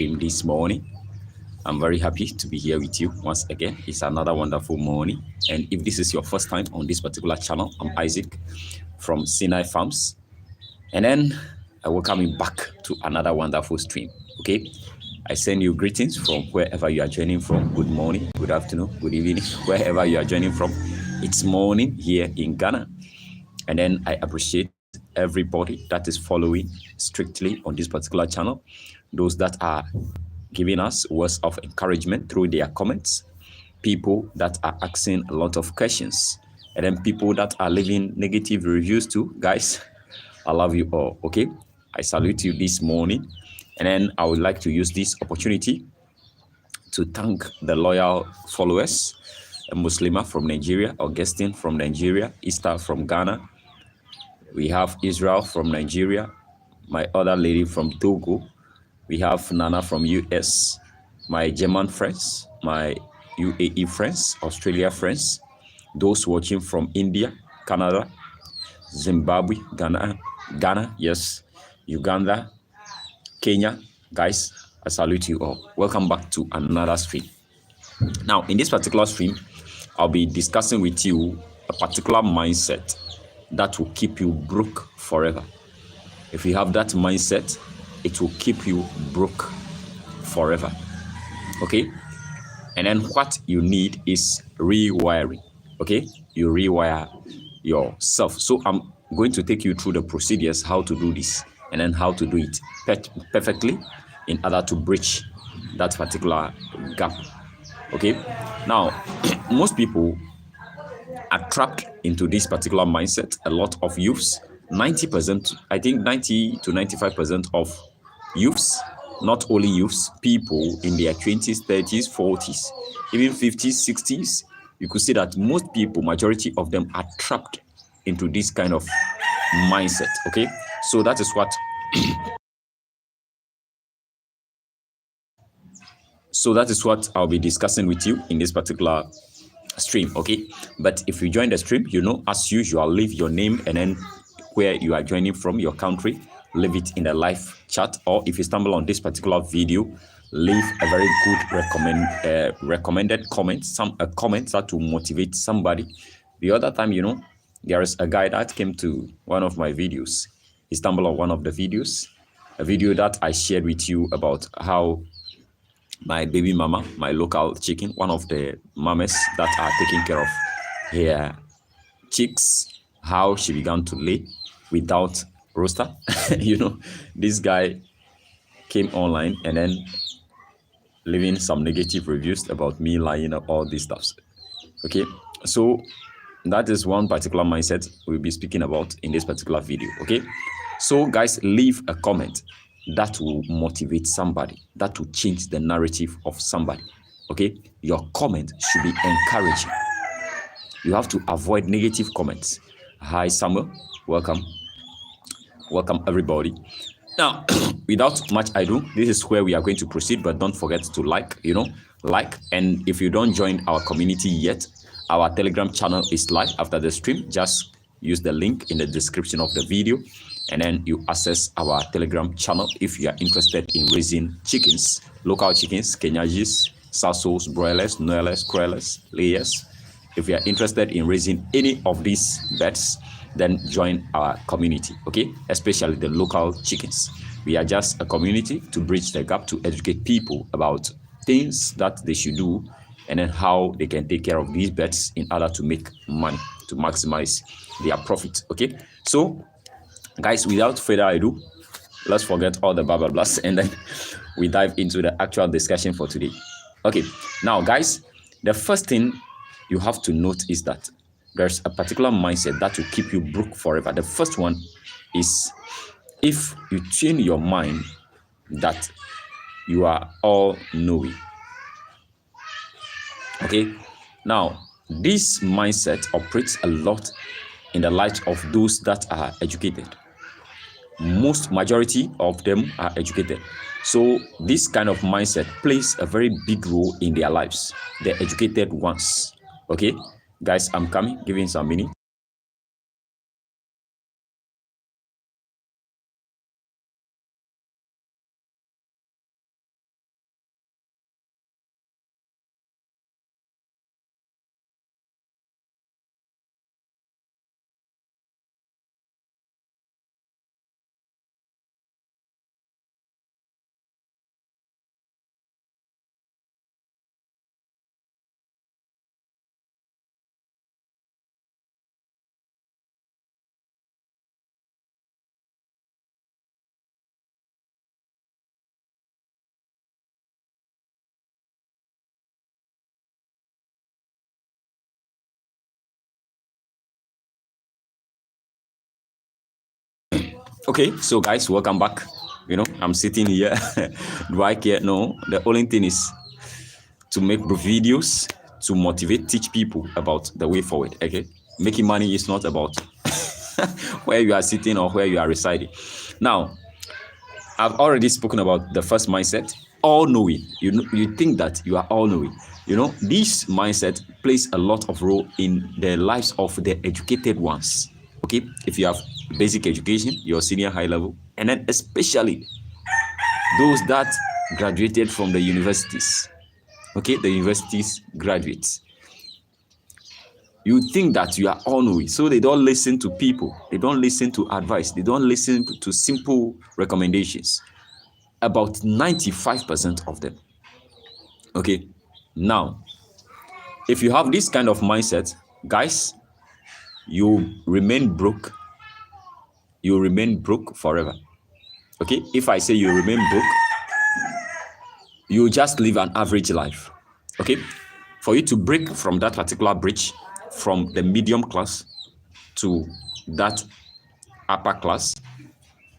stream this morning. I'm very happy to be here with you once again. It's another wonderful morning. And if this is your first time on this particular channel, I'm Isaac from Sinai Farms. And then I welcome you back to another wonderful stream. Okay. I send you greetings from wherever you are joining from. Good morning, good afternoon, good evening, wherever you are joining from. It's morning here in Ghana. And then I appreciate everybody that is following strictly on this particular channel, those that are giving us words of encouragement through their comments, people that are asking a lot of questions, and then people that are leaving negative reviews too. Guys, I love you all. Okay, I salute you this morning. And then I would like to use this opportunity to thank the loyal followers, a Muslima from Nigeria, Augustine from Nigeria, Easter from Ghana. We have Israel from Nigeria, my other lady from Togo. We have Nana from US, my German friends, my UAE friends, Australia friends, those watching from India, Canada, Zimbabwe, Ghana, yes, Uganda, Kenya. Guys, I salute you all. Welcome back to another stream. Now, in this particular stream, I'll be discussing with you a particular mindset that will keep you broke forever. If you have that mindset, it will keep you broke forever. Okay? And then what you need is rewiring. Okay? You rewire yourself. So I'm going to take you through the procedures, how to do this, and then how to do it perfectly in order to bridge that particular gap. Okay? Now, most people are trapped into this particular mindset. A lot of youths, 90%, I think 90 to 95% of youths, not only youths, people in their 20s, 30s, 40s, even 50s, 60s, you could see that most people, majority of them are trapped into this kind of mindset. Okay, so that is what I'll be discussing with you in this particular stream. Okay, but if you join the stream, as usual, leave your name and then where you are joining from, your country, leave it in the live chat. Or if you stumble on this particular video, leave a very good recommended comment, a comment that will motivate somebody. The other time, there is a guy that came to one of my videos. He stumbled on one of the videos, a video that I shared with you about how my baby mama, my local chicken, one of the mamas that are taking care of her chicks, how she began to lay without rooster. This guy came online and then leaving some negative reviews about me lying up all these stuffs. Okay, so that is one particular mindset we'll be speaking about in this particular video. Okay, so guys, leave a comment that will motivate somebody, that will change the narrative of somebody. Okay, your comment should be encouraging. You have to avoid negative comments. Hi Samuel, welcome everybody. Now, without much ado, this is where we are going to proceed, but don't forget to like, and if you don't join our community yet, our Telegram channel is live after the stream. Just use the link in the description of the video, and then you access our Telegram channel if you are interested in raising chickens, local chickens, Kenyajis, Sassos, broilers, Noelers, Croilers, layers. If you are interested in raising any of these birds, then join our community, okay? Especially the local chickens. We are just a community to bridge the gap, to educate people about things that they should do and then how they can take care of these birds in order to make money, to maximize their profit, okay? So, guys, without further ado, let's forget all the blah, blah, blahs, and then we dive into the actual discussion for today. Okay, now, guys, the first thing you have to note is that there's a particular mindset that will keep you broke forever. The first one is if you train your mind that you are all knowing. Okay, now this mindset operates a lot in the light of those that are educated. Majority of them are educated. So this kind of mindset plays a very big role in their lives, the educated ones. Okay, guys, I'm coming, giving some minutes. Okay, so guys, welcome back. I'm sitting here. Do I care? No. The only thing is to make videos to motivate, teach people about the way forward. Okay, making money is not about where you are sitting or where you are residing. Now, I've already spoken about the first mindset, all knowing. You think that you are all knowing. This mindset plays a lot of role in the lives of the educated ones. Okay, if you have basic education, your senior high level, and then especially those that graduated from the universities. Okay, the universities graduates. You think that you are all knowing, so they don't listen to people, they don't listen to advice, they don't listen to simple recommendations. About 95% of them. Okay, now, if you have this kind of mindset, guys, you remain broke. You remain broke forever. Okay, if I say you remain broke, you just live an average life. Okay, for you to break from that particular bridge, from the medium class to that upper class,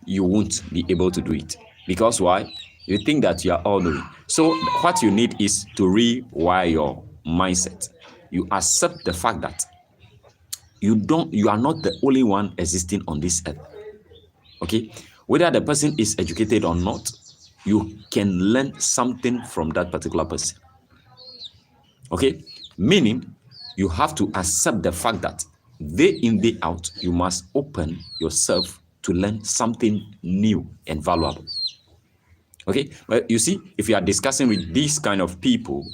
you won't be able to do it. Because why? You think that you are all knowing. So what you need is to rewire your mindset. You accept the fact that you are not the only one existing on this earth. Okay, whether the person is educated or not, you can learn something from that particular person. Okay, meaning you have to accept the fact that day in, day out, you must open yourself to learn something new and valuable. Okay, well, you see, if you are discussing with these kind of people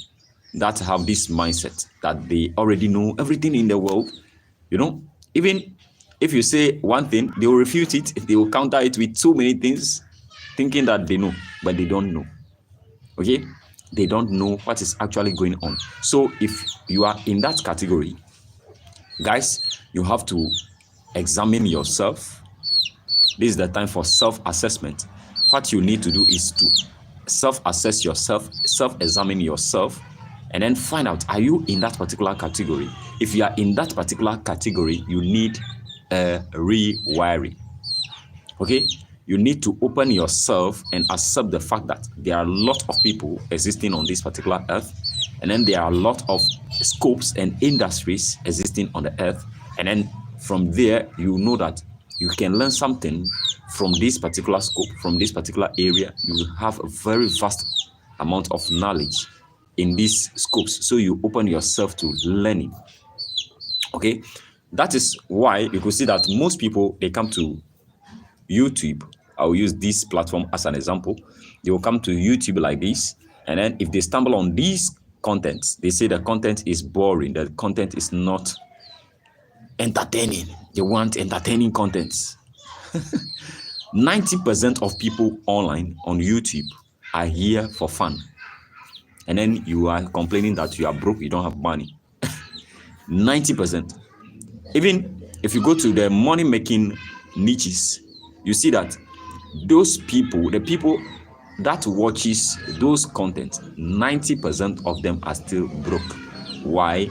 that have this mindset that they already know everything in the world, even if you say one thing, they will refute it, they will counter it with so many things, thinking that they know, but they don't know. Okay, they don't know what is actually going on. So if you are in that category, guys, you have to examine yourself. This is the time for self-assessment. What you need to do is to self-assess yourself, self-examine yourself, and then find out, are you in that particular category? If you are in that particular category, you need a rewiring. Okay, you need to open yourself and accept the fact that there are a lot of people existing on this particular earth, and then there are a lot of scopes and industries existing on the earth, and then from there you know that you can learn something from this particular scope, from this particular area. You will have a very vast amount of knowledge in these scopes, so you open yourself to learning. Okay, that is why you could see that most people, they come to YouTube. I'll use this platform as an example. They will come to YouTube like this, and then if they stumble on these contents, they say the content is boring, the content is not entertaining. They want entertaining contents. 90% of people online on YouTube are here for fun, and then you are complaining that you are broke, you don't have money. 90%. Even if you go to the money making niches, you see that those people, the people that watches those content, 90% of them are still broke. Why?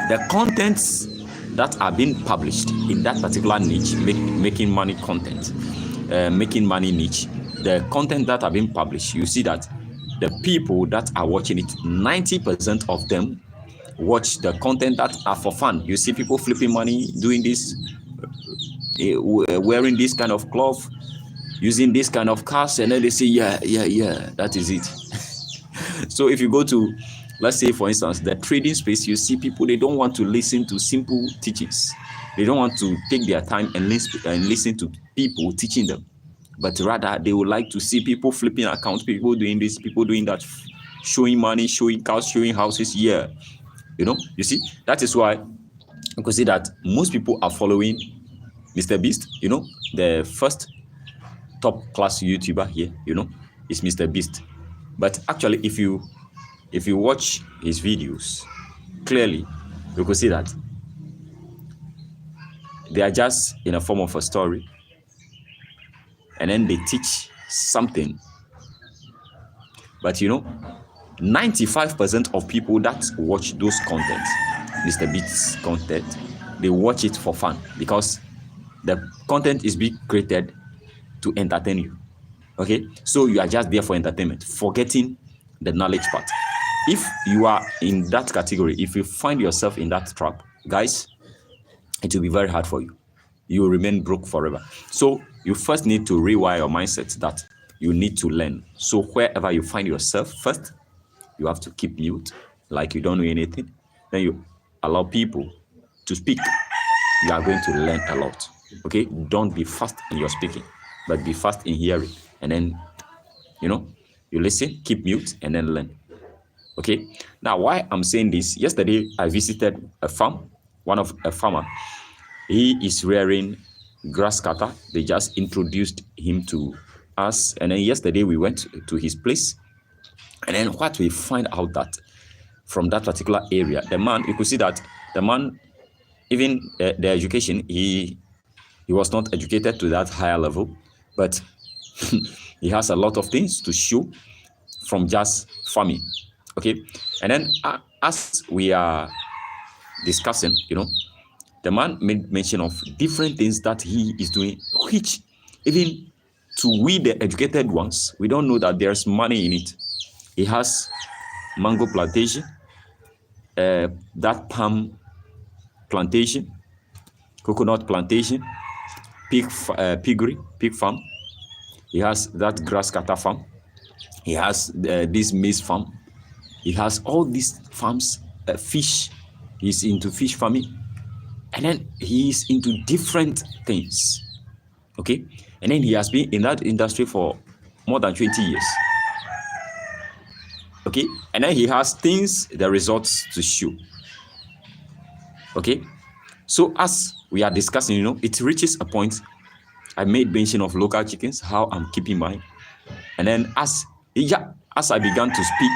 The contents that are being published in that particular niche, making money content, making money niche, the content that are being published, you see that the people that are watching it, 90% of them watch the content that are for fun. You see people flipping money, doing this, wearing this kind of cloth, using this kind of cars, and then they say, yeah, that is it. So if you go to, let's say, for instance, the trading space, you see people, they don't want to listen to simple teachings. They don't want to take their time and listen to people teaching them, but rather they would like to see people flipping accounts, people doing this, people doing that, showing money, showing cars, showing houses. Yeah, you see, that is why you can see that most people are following Mr. Beast. The first top class YouTuber here, is Mr. Beast. But actually, if you watch his videos clearly, you can see that they are just in a form of a story, and then they teach something. But 95% of people that watch those content, Mr. Beast's content, they watch it for fun, because The content is being created to entertain you. Okay, so you are just there for entertainment, forgetting the knowledge part. If you are in that category, if you find yourself in that trap, guys, it will be very hard for you. You will remain broke forever. So you first need to rewire your mindset that you need to learn. So wherever you find yourself, first you have to keep mute, like you don't know anything. Then you allow people to speak. You are going to learn a lot. Okay, don't be fast in your speaking, but be fast in hearing. And then, you listen, keep mute, and then learn. Okay, now why I'm saying this, yesterday I visited a farm, one of a farmer. He is rearing grass cutter. They just introduced him to us, and then yesterday we went to his place. And then what we find out that from that particular area, the man, you could see that the man, even the education, he was not educated to that higher level, but he has a lot of things to show from just farming. Okay, and then as we are discussing, the man made mention of different things that he is doing, which even to we the educated ones, we don't know that there's money in it. He has mango plantation, that palm plantation, coconut plantation, pig farm. He has that grass cutter farm. He has this maize farm. He has all these farms, fish. He's into fish farming. And then he's into different things. Okay? And then he has been in that industry for more than 20 years. Okay? And then he has things, the results to show. Okay? So as we are discussing, it reaches a point. I made mention of local chickens, how I'm keeping mine. And then as I began to speak,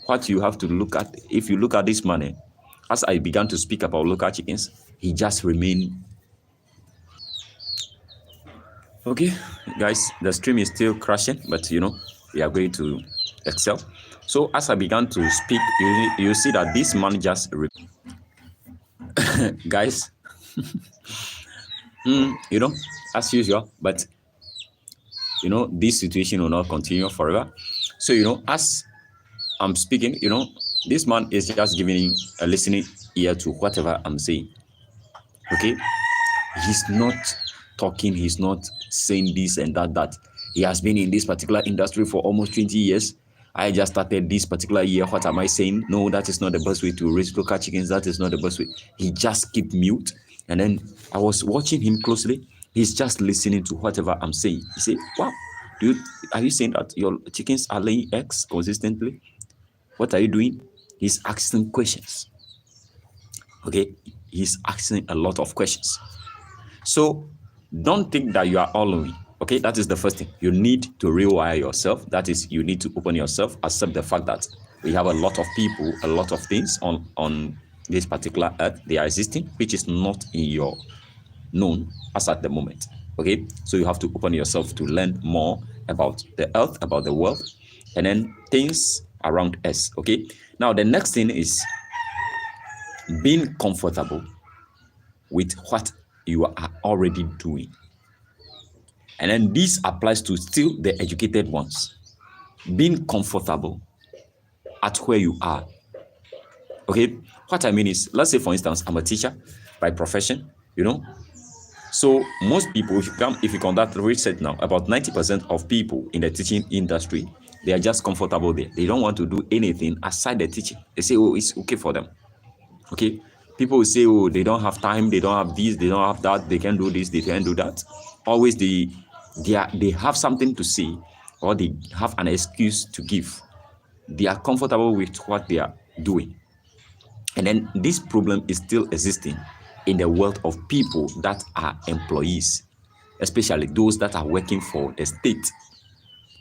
what you have to look at, if you look at this man, as I began to speak about local chickens, he just remained. Okay, guys, the stream is still crashing, but we are going to excel. So as I began to speak, you see that this man just guys, as usual, but this situation will not continue forever. So as I'm speaking, this man is just giving a listening ear to whatever I'm saying. Okay, he's not talking, he's not saying this and that. He has been in this particular industry for almost 20 years. I just started this particular year. What am I saying? No, that is not the best way to raise local chickens. That is not the best way. He just keep mute. And then I was watching him closely. He's just listening to whatever I'm saying. He said, wow, are you saying that your chickens are laying eggs consistently? What are you doing? He's asking questions. Okay, he's asking a lot of questions. So don't think that you are all knowing. Okay, that is the first thing. You need to rewire yourself. That is, you need to open yourself, accept the fact that we have a lot of people, a lot of things on this particular earth. They are existing, which is not in your known as at the moment. Okay, so you have to open yourself to learn more about the earth, about the world, and then things around us. Okay, now the next thing is being comfortable with what you are already doing. And then this applies to still the educated ones. Being comfortable at where you are. Okay, what I mean is, let's say for instance, I'm a teacher by profession, So most people, if you conduct research now, about 90% of people in the teaching industry, they are just comfortable there. They don't want to do anything aside the teaching. They say, oh, it's okay for them. Okay, people will say, oh, they don't have time, they don't have this, they don't have that, they can do this, they can do that. Always they have something to say, or they have an excuse to give. They are comfortable with what they are doing. And then this problem is still existing in the world of people that are employees, especially those that are working for the state.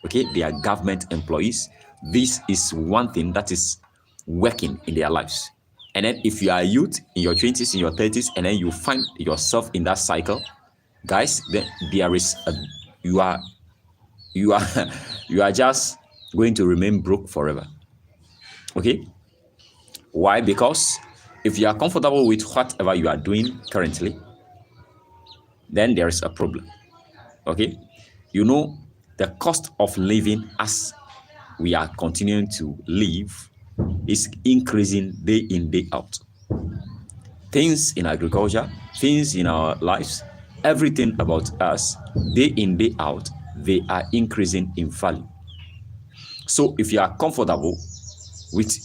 Okay, they are government employees. This is one thing that is working in their lives. And then if you are a youth in your 20s, in your 30s, and then you find yourself in that cycle, guys, then there is you are just going to remain broke forever. Okay? Why? Because if you are comfortable with whatever you are doing currently, then there is a problem. Okay, you know, the cost of living as we are continuing to live is increasing day in, day out. Things in agriculture, things in our lives, everything about us, day in, day out, they are increasing in value. So if you are comfortable with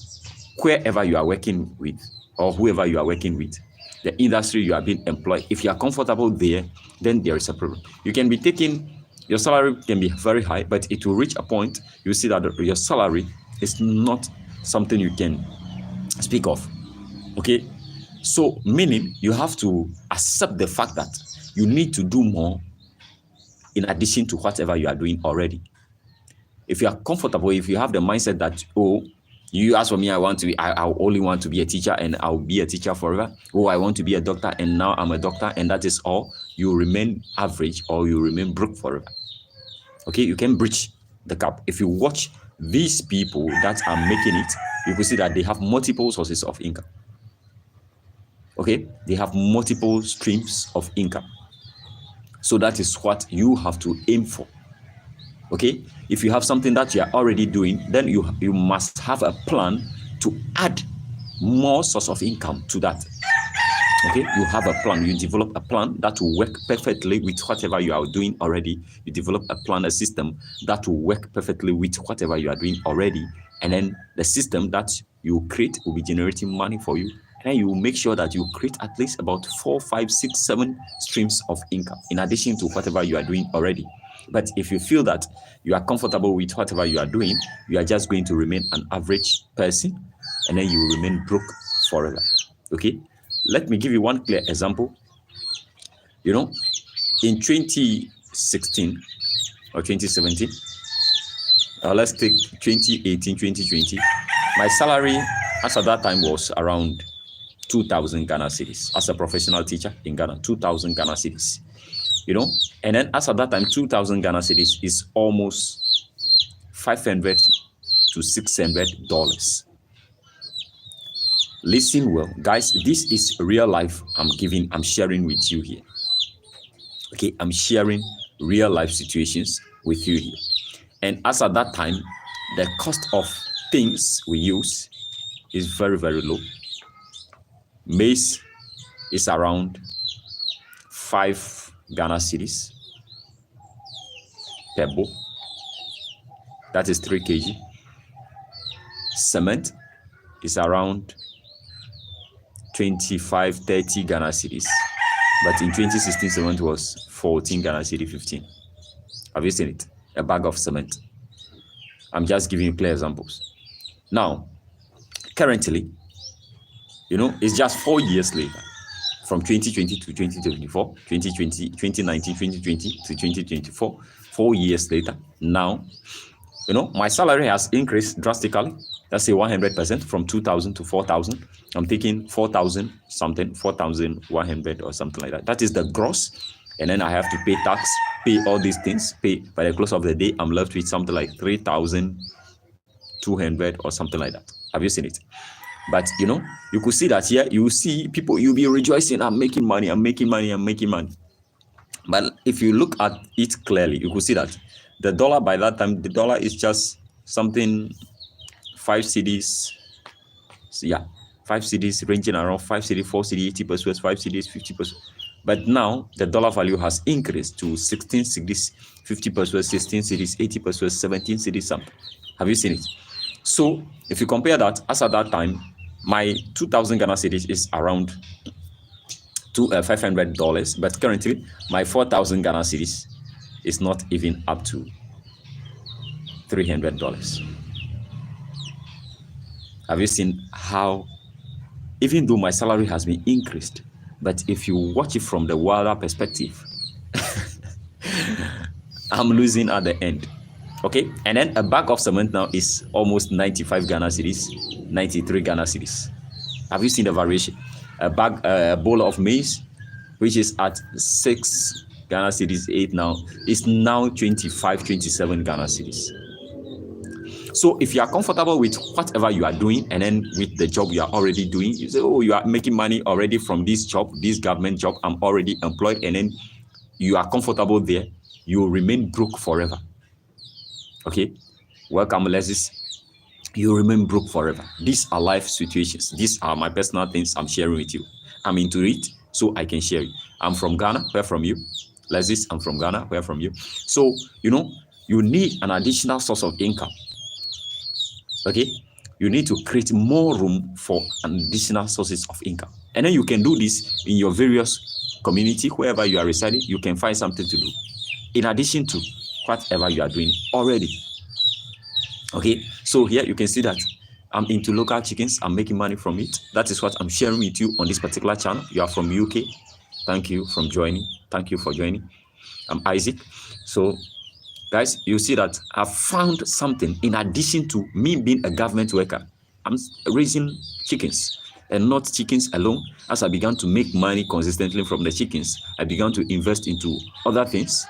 wherever you are working with, or whoever you are working with, the industry you are being employed, if you are comfortable there, then there is a problem. You can be taking, your salary can be very high, but it will reach a point, you see that your salary is not something you can speak of. Okay, so meaning you have to accept the fact that you need to do more in addition to whatever you are doing already. If you are comfortable, if you have the mindset that, oh, you ask for me, I only want to be a teacher and I'll be a teacher forever. Oh, I want to be a doctor and now I'm a doctor and that is all. You remain average or you remain broke forever. Okay, you can bridge the gap. If you watch these people that are making it, you can see that they have multiple sources of income. Okay, they have multiple streams of income. So that is what you have to aim for. Okay, if you have something that you are already doing, then you must have a plan to add more source of income to that. Okay, you have a plan, you develop a plan that will work perfectly with whatever you are doing already. You develop a plan, a system that will work perfectly with whatever you are doing already, and then the system that you create will be generating money for you, and then you make sure that you create at least about 4, 5, 6, 7 streams of income in addition to whatever you are doing already. But if you feel that you are comfortable with whatever you are doing, you are just going to remain an average person, and then you will remain broke forever. Okay, let me give you one clear example. You know, in 2016 or 2017, let's take 2018, 2020, my salary as at that time was around 2,000 Ghana cedis as a professional teacher in Ghana, 2,000 Ghana cedis. You know, and then as at that time, 2,000 Ghana cedis is almost $500 to $600. Listen well, guys, this is real life I'm sharing with you here. Okay, I'm sharing real life situations with you here. And as at that time, the cost of things we use is very, very low. Maize is around 5 Ghana cedis per bowl. That is 3 kg. Cement is around 25, 30 Ghana cedis. But in 2016, cement was 14 Ghana cedi, 15. Have you seen it? A bag of cement. I'm just giving you clear examples. Now, currently, you know, it's just 4 years later. From 2020 to 2024, 2019, 2020 to 2024, 4 years later. Now, you know, my salary has increased drastically. Let's say 100% from 2,000 to 4,000. I'm taking 4,000 something, 4,100 or something like that. That is the gross. And then I have to pay tax, pay all these things, pay. By the close of the day, I'm left with something like 3,200 or something like that. Have you seen it? But you know, you could see that here, you see people, you'll be rejoicing, I'm making money, I'm making money, I'm making money. But if you look at it clearly, you could see that the dollar by that time, the dollar is just something 5 cedis. Yeah, 5 cedis ranging around 5 cedis, 4 cedis, 80 pesos, 5 cedis, 50 pesos. But now the dollar value has increased to 16 cedis, 50 pesos, 16 cedis, 80 pesos, 17 cedis something. Have you seen it? So if you compare that, as at that time, my 2,000 Ghana cedis is around $500, but currently my 4,000 Ghana cedis is not even up to $300. Have you seen how, even though my salary has been increased, but if you watch it from the wilder perspective, I'm losing at the end. Okay, and then a bag of cement now is almost 95 Ghana cedis, 93 Ghana cedis. Have you seen the variation? A bowl of maize, which is at 6 Ghana cedis, 8 now, is now 25, 27 Ghana cedis. So if you are comfortable with whatever you are doing, and then with the job you are already doing, you say, oh, you are making money already from this job, this government job, I'm already employed, and then you are comfortable there, you will remain broke forever. Okay, welcome, Alexis. You remain broke forever. These are life situations. These are my personal things I'm sharing with you. I'm into it, so I can share it. I'm from Ghana. Where from you? Alexis, I'm from Ghana. Where from you? So, you need an additional source of income. Okay, you need to create more room for additional sources of income, and then you can do this in your various community. Wherever you are residing, you can find something to do in addition to whatever you are doing already. Okay, so here you can see that I'm into local chickens. I'm making money from it. That is what I'm sharing with you on this particular channel. You are from UK. Thank you for joining. Thank you for joining. I'm Isaac. So guys, you see that I've found something in addition to me being a government worker. I'm raising chickens, and not chickens alone. As I began to make money consistently from the chickens, I began to invest into other things.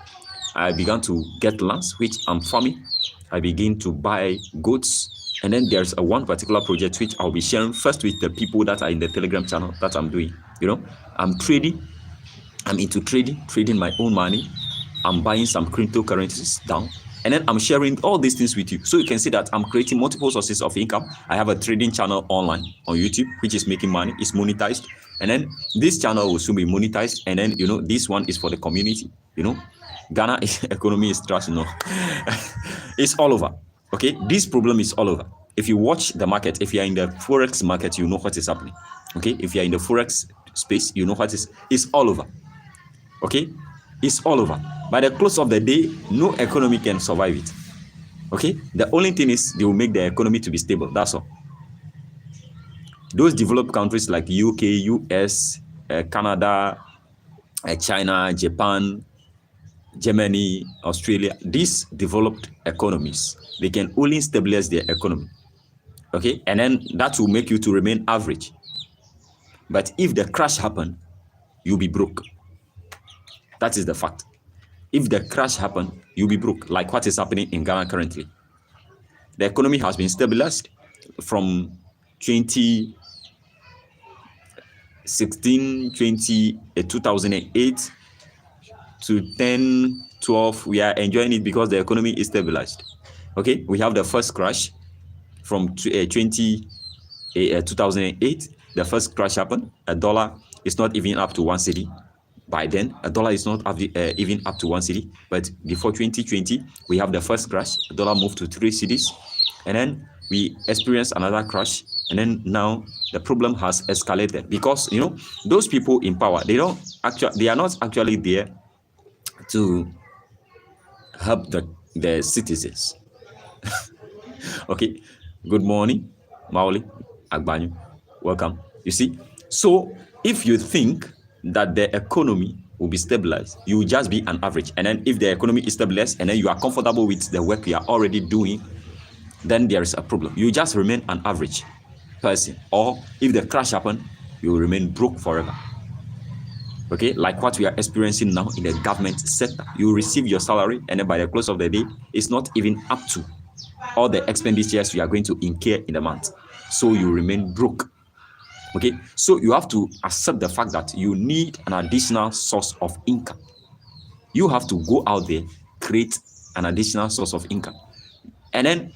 I began to get lands, which I'm farming. I begin to buy goats. And then there's one particular project which I'll be sharing first with the people that are in the Telegram channel that I'm doing. I'm trading. I'm into trading my own money. I'm buying some cryptocurrencies down, and then I'm sharing all these things with you. So you can see that I'm creating multiple sources of income. I have a trading channel online on YouTube, which is making money. It's monetized. And then this channel will soon be monetized. And then, this one is for the community. Ghana economy is trash, It's all over. Okay, this problem is all over. If you watch the market, if you're in the forex market, you know what is happening. Okay, if you're in the forex space, you know what is. It's all over. Okay, it's all over. By the close of the day, no economy can survive it. Okay, the only thing is they will make the economy to be stable. That's all. Those developed countries like UK, US, Canada, China, Japan, Germany, Australia, these developed economies, they can only stabilize their economy. Okay, and then that will make you to remain average. But if the crash happens, you'll be broke. That is the fact. If the crash happens, you'll be broke, like what is happening in Ghana currently. The economy has been stabilized from 2016, 2008 to 10, 12. We are enjoying it because the economy is stabilized. Okay, we have the first crash from 2008. The first crash happened. A dollar is not even up to 1 cedi. By then, a dollar is not even up to 1 cedi. But before 2020, we have the first crash. The dollar moved to 3 cedis, and then we experienced another crash. And then now the problem has escalated because those people in power, they are not actually there to help the citizens. Okay, good morning, Maoli Agbanyu, welcome. You see, so if you think that the economy will be stabilized, you will just be an average. And then if the economy is stabilized and then you are comfortable with the work you are already doing, then there is a problem. You just remain an average person. Or if the crash happens, you will remain broke forever. Okay, like what we are experiencing now in the government sector. You receive your salary, and then by the close of the day, it's not even up to all the expenditures you are going to incur in the month. So you remain broke. Okay, so you have to accept the fact that you need an additional source of income. You have to go out there, create an additional source of income. And then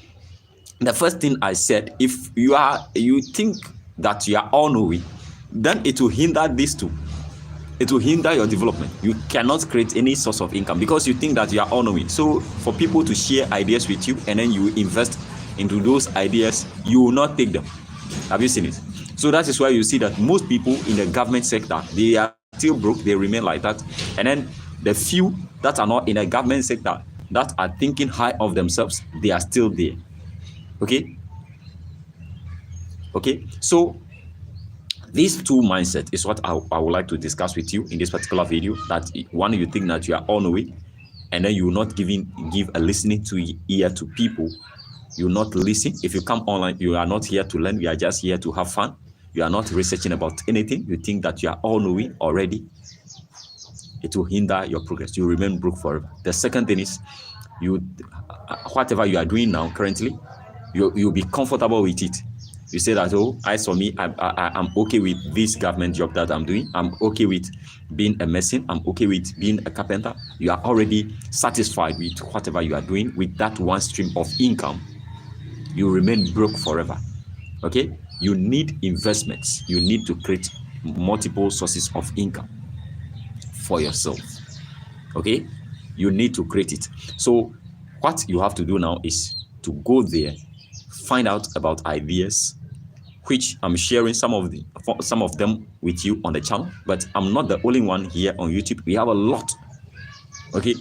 the first thing I said, if you think that you are all knowing, then it will hinder these two. It will hinder your development. You cannot create any source of income because you think that you are all knowing. So for people to share ideas with you and then you invest into those ideas, you will not take them. Have you seen it? So that is why you see that most people in the government sector, they are still broke, they remain like that. And then the few that are not in the government sector, that are thinking high of themselves, they are still there. Okay? Okay? So these two mindsets is what I would like to discuss with you in this particular video. That one, you think that you are all knowing, and then you will not give a listening ear to people. You will not listen. If you come online, you are not here to learn. You are just here to have fun. You are not researching about anything. You think that you are all knowing already. It will hinder your progress. You remain broke forever. The second thing is, whatever you are doing now currently, you'll be comfortable with it. You say that, oh, as for me, I'm okay with this government job that I'm doing. I'm okay with being a mason. I'm okay with being a carpenter. You are already satisfied with whatever you are doing with that one stream of income. You remain broke forever. Okay? You need investments. You need to create multiple sources of income for yourself. Okay? You need to create it. So what you have to do now is to go there, find out about ideas, which I'm sharing some of them with you on the channel, but I'm not the only one here on YouTube. We have a lot. Okay?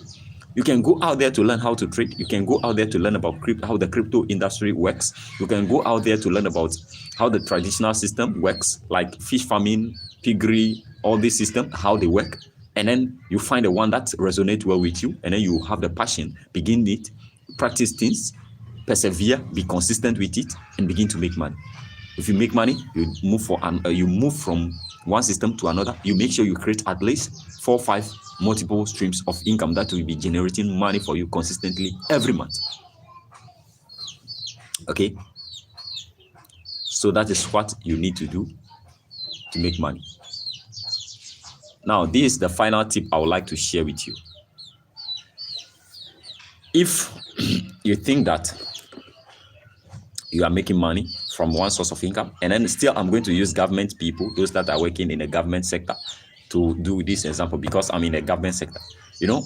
You can go out there to learn how to trade. You can go out there to learn about how the crypto industry works. You can go out there to learn about how the traditional system works, like fish farming, piggery, all these systems, how they work. And then you find the one that resonates well with you, and then you have the passion, begin it, practice things, persevere, be consistent with it, and begin to make money. If you make money, you move from one system to another. You make sure you create at least 4 or 5 multiple streams of income that will be generating money for you consistently every month. Okay? So that is what you need to do to make money. Now, this is the final tip I would like to share with you. If you think that you are making money from one source of income, and then still I'm going to use government people, those that are working in the government sector, to do this example because I'm in the government sector.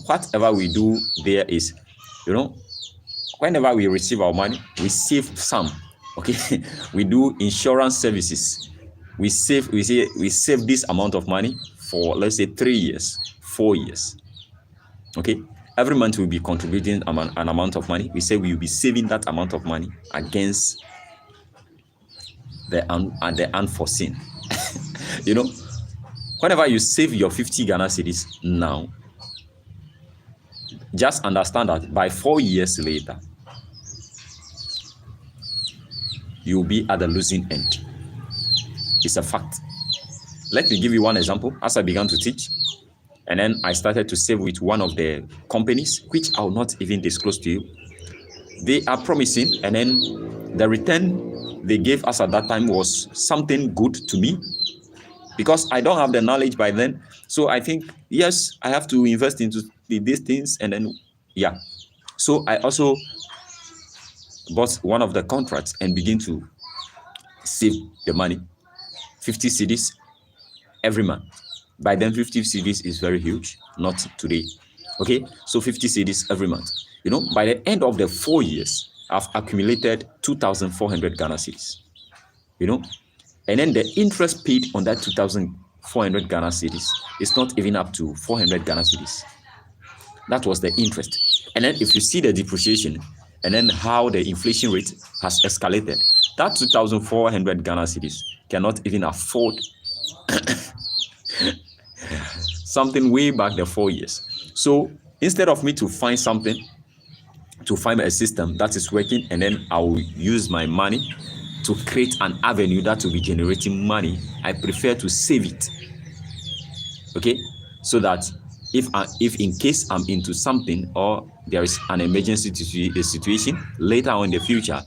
Whatever we do there is, whenever we receive our money, we save some. Okay, we do insurance services. We save this amount of money for, let's say, 3 years, 4 years. Okay, every month we'll be contributing an amount of money. We say we will be saving that amount of money against the unforeseen. Whenever you save your 50 Ghana cedis now, just understand that by 4 years later, you'll be at the losing end. It's a fact. Let me give you one example. As I began to teach, and then I started to save with one of the companies, which I will not even disclose to you. They are promising, and then the return they gave us at that time was something good to me, because I don't have the knowledge by then. So I think, yes, I have to invest into these things, and then, yeah. So I also bought one of the contracts and begin to save the money, 50 cedis every month. By then, 50 cedis is very huge, not today. Okay, so 50 cedis every month. By the end of the 4 years, I've accumulated 2,400 Ghana cedis. And then the interest paid on that 2,400 Ghana cedis is not even up to 400 Ghana cedis. That was the interest. And then if you see the depreciation, and then how the inflation rate has escalated, that 2,400 Ghana cedis cannot even afford something way back the 4 years. So instead of me to find a system that is working, and then I will use my money to create an avenue that will be generating money, I prefer to save it. Okay, so that if in case I'm into something, or there is an emergency situation later on in the future,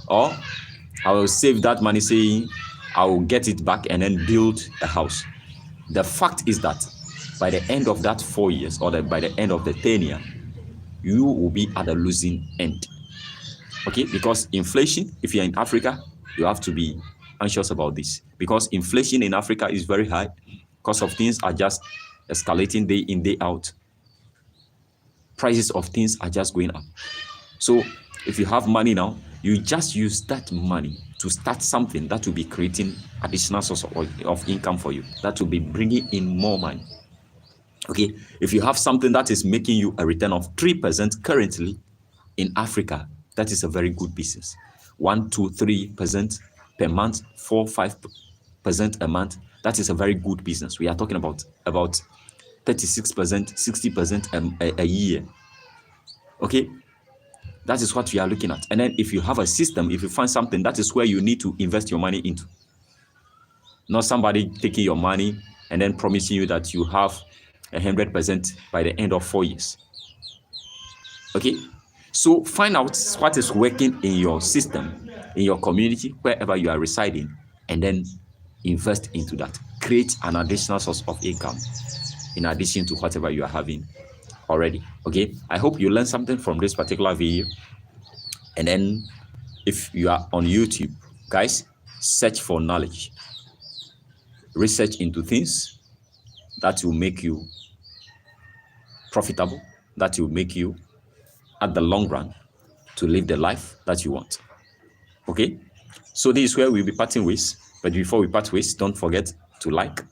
or I will save that money saying I will get it back and then build a house. The fact is that by the end of that 4 years, or by the end of the 10 year, you will be at the losing end. Okay, because inflation, if you're in Africa, you have to be anxious about this, because inflation in Africa is very high. Cost of things are just escalating day in, day out. Prices of things are just going up. So if you have money now, you just use that money to start something that will be creating additional source of income for you, that will be bringing in more money. Okay, if you have something that is making you a return of 3% currently in Africa, that is a very good business. 1, 2, 3% per month, 4, 5% a month. That is a very good business. We are talking about 36%, 60% a year. Okay, that is what we are looking at. And then if you have a system, if you find something, that is where you need to invest your money into. Not somebody taking your money and then promising you that you have 100% by the end of 4 years. Okay, so find out what is working in your system, in your community, wherever you are residing, and then invest into that. Create an additional source of income in addition to whatever you are having already. Okay, I hope you learned something from this particular video. And then if you are on YouTube, guys, search for knowledge. Research into things that will make you profitable, that will make you, at the long run, to live the life that you want. Okay, so this is where we'll be parting ways. But before we part ways, don't forget to like,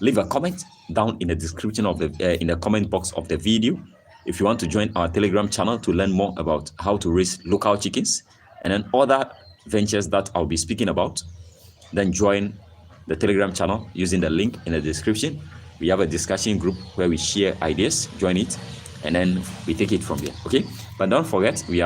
leave a comment down in the description of the in the comment box of the video. If you want to join our Telegram channel to learn more about how to raise local chickens and then other ventures that I'll be speaking about, then join the Telegram channel using the link in the description. We have a discussion group where we share ideas. Join it, and then we take it from there. Okay, but don't forget, we are